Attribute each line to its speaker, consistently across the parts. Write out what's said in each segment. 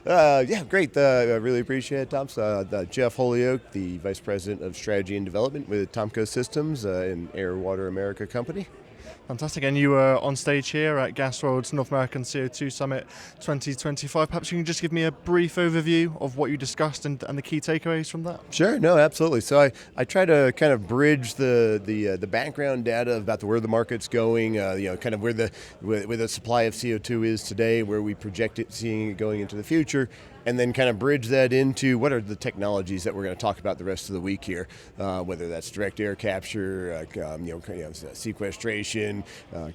Speaker 1: Yeah, great. I really appreciate it, Tom. Jeff Holyoak, the Vice President of Strategy and Development with TOMCO Systems, an Air Water America company.
Speaker 2: Fantastic. And you were on stage here at gasworld's North American CO2 Summit 2025. Perhaps you can just give me a brief overview of what you discussed and the key takeaways from that.
Speaker 1: Sure, no, absolutely. So I try to kind of bridge the background data about where the market's going, kind of where the supply of CO2 is today, where we project it, seeing it going into the future, and then kind of bridge that into what are the technologies that we're going to talk about the rest of the week here, whether that's direct air capture, sequestration,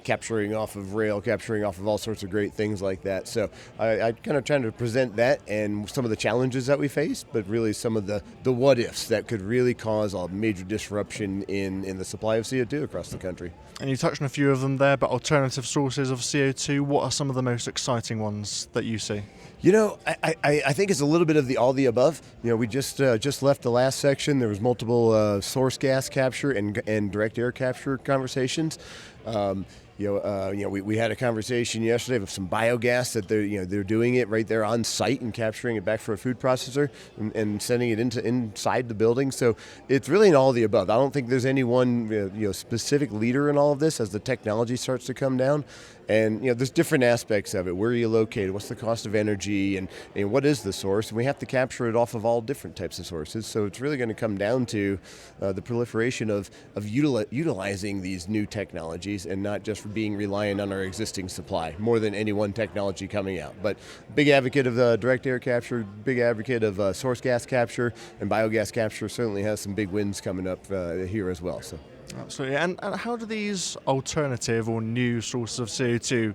Speaker 1: capturing off of rail, capturing off of all sorts of great things like that. So I kind of trying to present that and some of the challenges that we face, but really some of the what ifs that could really cause a major disruption in the supply of CO2 across the country.
Speaker 2: And you touched on a few of them there, but alternative sources of CO2, what are some of the most exciting ones that you see?
Speaker 1: I think it's a little bit of all the above. We just left the last section. There was multiple source gas capture and direct air capture conversations. We had a conversation yesterday of some biogas that they're doing it right there on site and capturing it back for a food processor and sending it inside the building. So it's really in all of the above. I don't think there's any one specific leader in all of this as the technology starts to come down. And there's different aspects of it. Where are you located? What's the cost of energy? And what is the source? And we have to capture it off of all different types of sources. So it's really going to come down to the proliferation of utilizing these new technologies and not just being reliant on our existing supply more than any one technology coming out. But big advocate of direct air capture, big advocate of source gas capture, and biogas capture certainly has some big wins coming up here as well. So.
Speaker 2: Absolutely. And how do these alternative or new sources of CO2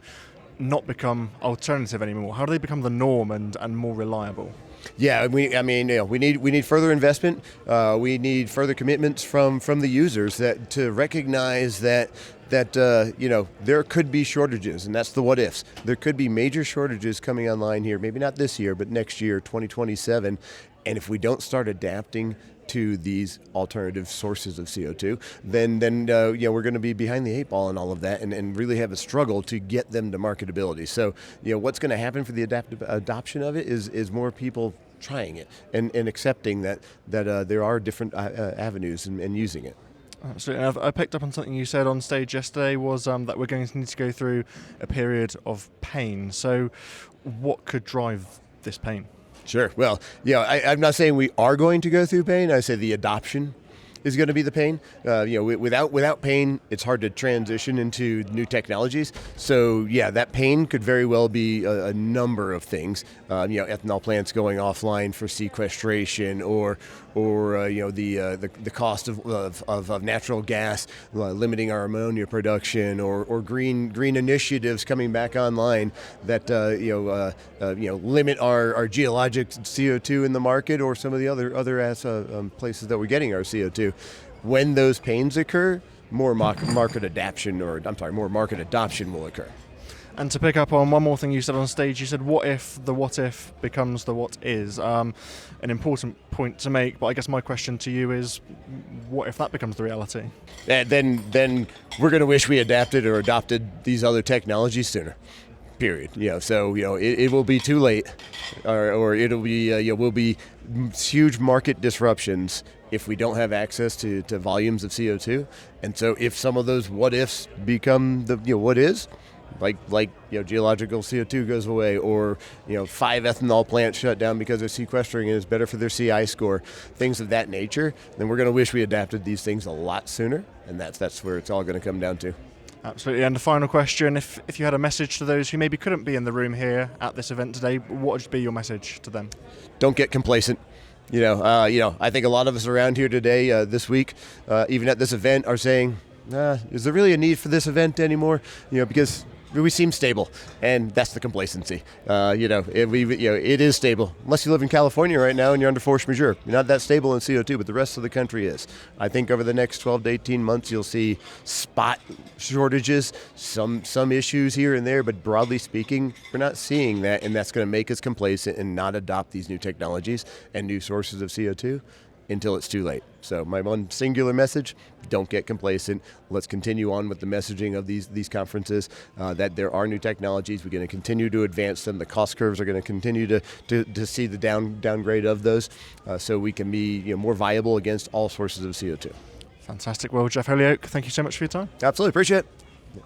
Speaker 2: not become alternative anymore? How do they become the norm and more reliable?
Speaker 1: Yeah, we need further investment. We need further commitments from the users to recognize that there could be shortages, and that's the what ifs. There could be major shortages coming online here, maybe not this year, but next year, 2027. And if we don't start adapting to these alternative sources of CO2, then we're going to be behind the eight ball in all of that and really have a struggle to get them to marketability. So what's going to happen for the adoption of it is more people trying it and accepting that there are different avenues and using it.
Speaker 2: Absolutely. I picked up on something you said on stage yesterday was that we're going to need to go through a period of pain. So what could drive this pain?
Speaker 1: Sure. Well, I'm not saying we are going to go through pain. I say the adoption is going to be the pain. Without pain, it's hard to transition into new technologies. So that pain could very well be a number of things. Ethanol plants going offline for sequestration, or the cost of natural gas limiting our ammonia production, or green initiatives coming back online that limit our geologic CO2 in the market, or some of the other places that we're getting our CO2. When those pains occur, more market adoption will occur.
Speaker 2: And to pick up on one more thing you said on stage, you said what if the what if becomes the what is. An important point to make, but I guess my question to you is, what if that becomes the reality?
Speaker 1: Then we're going to wish we adapted or adopted these other technologies sooner. Period. It will be too late, or it'll be will be huge market disruptions if we don't have access to volumes of CO2. And so if some of those what ifs become the what is, like geological CO2 goes away, or 5 ethanol plants shut down because they're sequestering and it's better for their CI score, things of that nature, then we're going to wish we adapted these things a lot sooner, and that's where it's all going to come down to.
Speaker 2: Absolutely. And the final question, if you had a message to those who maybe couldn't be in the room here at this event today, what would be your message to them?
Speaker 1: Don't get complacent. I think a lot of us around here today, this week, even at this event, are saying, is there really a need for this event anymore? Because we seem stable, and that's the complacency. It is stable. Unless you live in California right now and you're under force majeure. You're not that stable in CO2, but the rest of the country is. I think over the next 12 to 18 months, you'll see spot shortages, some issues here and there, but broadly speaking, we're not seeing that, and that's going to make us complacent and not adopt these new technologies and new sources of CO2. until it's too late. So my one singular message: don't get complacent. Let's continue on with the messaging of these conferences, that there are new technologies. We're going to continue to advance them. The cost curves are going to continue to see the downgrade of those, so we can be more viable against all sources of CO2.
Speaker 2: Fantastic. Well, Jeff Holyoak, thank you so much for your time.
Speaker 1: Absolutely, appreciate it.